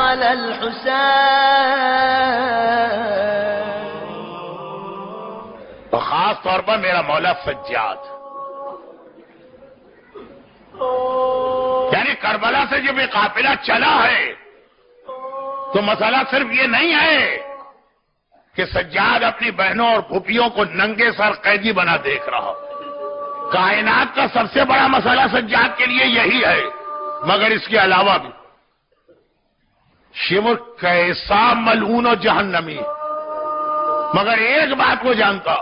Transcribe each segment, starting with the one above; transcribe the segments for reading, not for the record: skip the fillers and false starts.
على الحسين. تو خاص طور پر میرا مولا سجاد، یعنی کربلا سے جب یہ قافلہ چلا ہے تو مسئلہ صرف یہ نہیں ہے کہ سجاد اپنی بہنوں اور پھوپھیوں کو ننگے سر قیدی بنا دیکھ رہا. کائنات کا سب سے بڑا مسئلہ سجاد کے لیے یہی ہے، مگر اس کے علاوہ بھی شمر کیسا ملعون و جہنمی، مگر ایک بات وہ جانتا،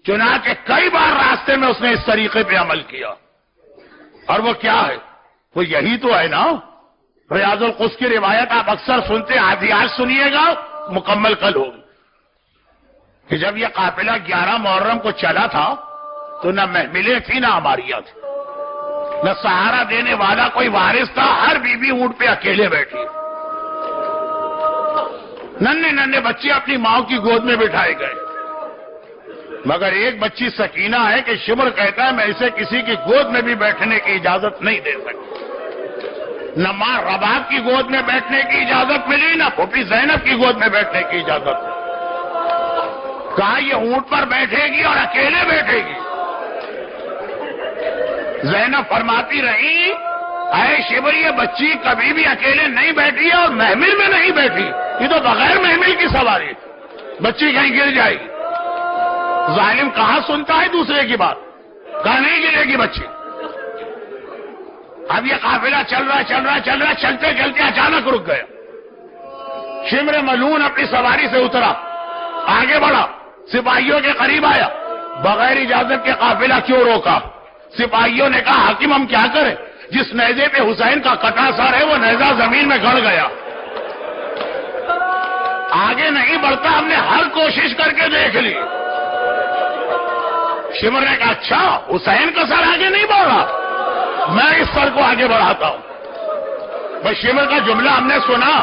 چنانچہ کئی بار راستے میں اس نے اس طریقے پہ عمل کیا. اور وہ کیا ہے؟ وہ یہی تو ہے نا، ریاض القدس کی روایت آپ اکثر سنتے، آدھی آج سنیے گا، مکمل کل ہوگی، کہ جب یہ قافلہ 11 محرم کو چلا تھا تو نہ محملیں تھی نہ عماریاں تھی، نہ سہارا دینے والا کوئی وارث تھا، ہر بیوی اونٹ پہ اکیلے بیٹھی، ننھے ننھے بچے اپنی ماں کی گود میں بٹھائے گئے، مگر ایک بچی سکینہ ہے کہ شمر کہتا ہے میں اسے کسی کی گود میں بھی بیٹھنے کی اجازت نہیں دے سکتی. نہ ماں رباب کی گود میں بیٹھنے کی اجازت ملی، نہ پھوپھی زینب کی گود میں بیٹھنے کی اجازت ملی. کہا یہ اونٹ پر بیٹھے گی اور اکیلے بیٹھے گی. زینب فرماتی رہی اے شمر یہ بچی کبھی بھی اکیلے نہیں بیٹھی ہے اور محمل میں نہیں بیٹھی، یہ تو بغیر محمل کی سواری، بچی کہیں گر جائے گی. ظالم کہاں سنتا ہے دوسرے کی بات، کہاں نہیں گرے گی بچی. اب یہ قافلہ چل رہا چلتے چلتے اچانک رک گیا. شمر ملعون اپنی سواری سے اترا، آگے بڑھا، سپاہیوں کے قریب آیا، بغیر اجازت کے قافلہ کیوں روکا؟ سپاہیوں نے کہا حاکم ہم کیا کریں، جس نیزے پہ حسین کا کٹا سر ہے وہ نیزہ زمین میں گڑ گیا، آگے نہیں بڑھتا، ہم نے ہر کوشش کر کے دیکھ لی. شمر نے کہا اچھا حسین کا سر آگے نہیں بڑھ رہا، میں اس سر کو آگے بڑھاتا ہوں. بس شمر کا جملہ ہم نے سنا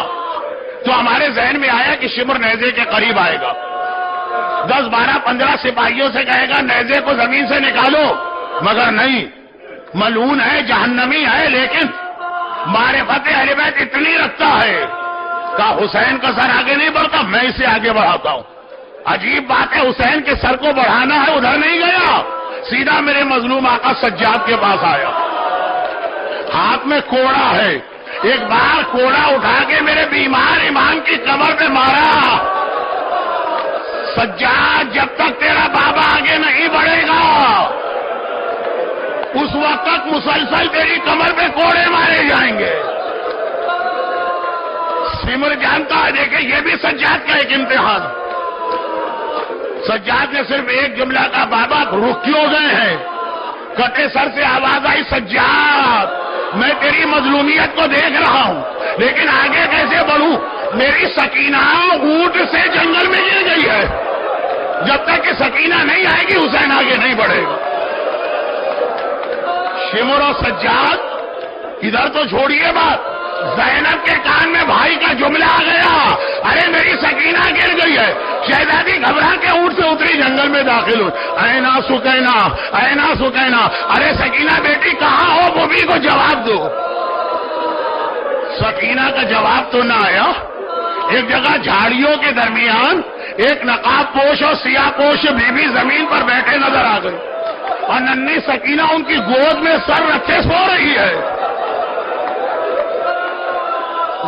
تو ہمارے ذہن میں آیا کہ شمر نیزے کے قریب آئے گا، 10 12 15 سپاہیوں سے کہے گا نیزے کو زمین سے نکالو، مگر نہیں، ملعون ہے، جہنمی ہے، لیکن معرفت اہل بیت اتنی رکھتا ہے کہ حسین کا سر آگے نہیں بڑھتا، میں اسے آگے بڑھاتا ہوں. عجیب بات ہے، حسین کے سر کو بڑھانا ہے، ادھر نہیں گیا، سیدھا میرے مظلوم آقا سجاد کے پاس آیا، ہاتھ میں کوڑا ہے، ایک بار کوڑا اٹھا کے میرے بیمار امام کی کمر پہ مارا. سجاد جب تک تیرا بابا آگے نہیں بڑھے گا اس وقت تک مسلسل تیری کمر پہ کوڑے مارے جائیں گے. سمر جانتا ہے، دیکھیں یہ بھی سجاد کا ایک امتحان. سجاد نے صرف ایک جملہ کا بابا رک کیوں گئے ہیں؟ کٹے سر سے آواز آئی سجاد میں تیری مظلومیت کو دیکھ رہا ہوں لیکن آگے کیسے بڑھوں؟ میری سکینہ اونٹ سے جنگل میں گر گئی ہے، جب تک کہ سکینہ نہیں آئے گی حسین آگے نہیں بڑھے گا. شمر و سجاد ادھر تو چھوڑیے بات، زینب کے کان میں بھائی کا جملہ آ گیا، ارے میری سکینہ گر گئی ہے. شہزادی گھبرا کے اونٹ سے اتری، جنگل میں داخل ہوئی. اینا سکینہ، اینا سکینہ، ارے سکینہ بیٹی کہاں ہو، بوبی کو جواب دو. سکینہ کا جواب تو نہ آیا. ایک جگہ جھاڑیوں کے درمیان ایک نقاب پوش اور سیاہ پوش بیوی زمین پر بیٹھے نظر آ گئی اور ننھی سکینہ ان کی گود میں سر رکھے سو رہی ہے.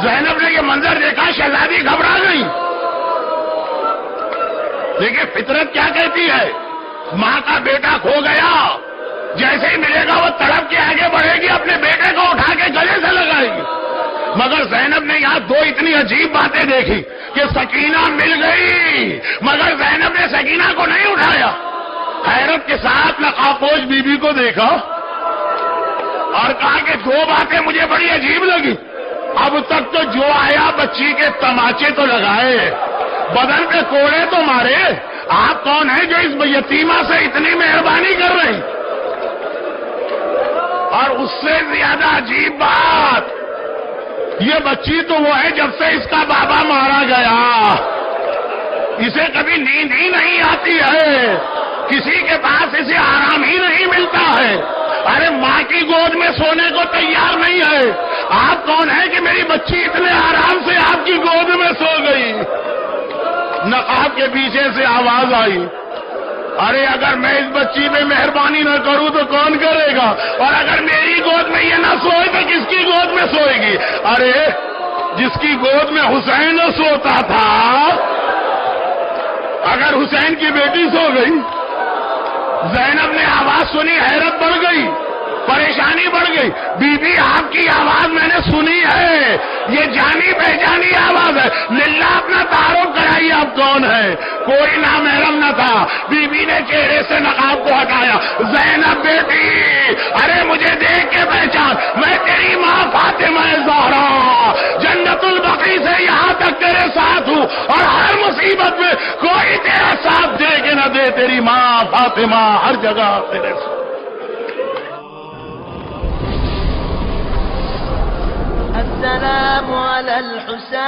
زینب نے یہ منظر دیکھا، شہزادی گھبرا گئی. دیکھیں فطرت کیا کہتی ہے، ماں کا بیٹا کھو گیا، جیسے ہی ملے گا وہ تڑپ کے آگے بڑھے گی، اپنے بیٹے کو اٹھا کے گلے سے لگائے گی. مگر زینب نے یہاں دو اتنی عجیب باتیں دیکھی کہ سکینہ مل گئی مگر زینب نے سکینہ کو نہیں اٹھایا. حیرت کے ساتھ نقابپوش بی بی کو دیکھا اور کہا کہ دو باتیں مجھے بڑی عجیب لگی. اب تک تو جو آیا بچی کے تماچے تو لگائے، بدن پہ کوڑے تو مارے، آپ کون ہیں جو اس یتیمہ سے اتنی مہربانی کر رہے ہیں؟ اور اس سے زیادہ عجیب بات، یہ بچی تو وہ ہے جب سے اس کا بابا مارا گیا اسے کبھی نیند ہی نہیں آتی ہے، کسی کے پاس اسے آرام ہی نہیں ملتا ہے. ارے ماں کی گود میں سونے کو تیار نہیں ہے. آپ کون ہیں کہ میری بچی اتنے آرام سے آپ کی گود میں سو گئی؟ نقاب کے پیچھے سے آواز آئی، ارے اگر میں اس بچی پہ مہربانی نہ کروں تو کون کرے گا؟ اور اگر میری گود میں یہ نہ سوئے تو کس کی گود میں سوئے گی؟ ارے جس کی گود میں حسین سوتا تھا، اگر حسین کی بیٹی سو گئی. زینب نے آواز سنی، حیرت بڑھ گئی، پریشانی بڑھ گئی. بی بی آپ کی آواز میں نے سنی ہے، یہ جانی پہچانی آواز ہے، للہ اپنا تعارف کرائیے آپ کون ہے؟ کوئی نامحرم نہ تھا. بی بی نے چہرے سے نقاب کو ہٹایا. زینب بیٹی، ارے مجھے دیکھ کے پہچان، میں تیری ماں فاطمہ زہرا، جنت البقیع سے یہاں تک تیرے ساتھ ہوں، اور ہر مصیبت میں کوئی تیرا ساتھ دے کہ نہ دے، تیری ماں فاطمہ ہر جگہ تیرے ساتھ. السلام على الحسين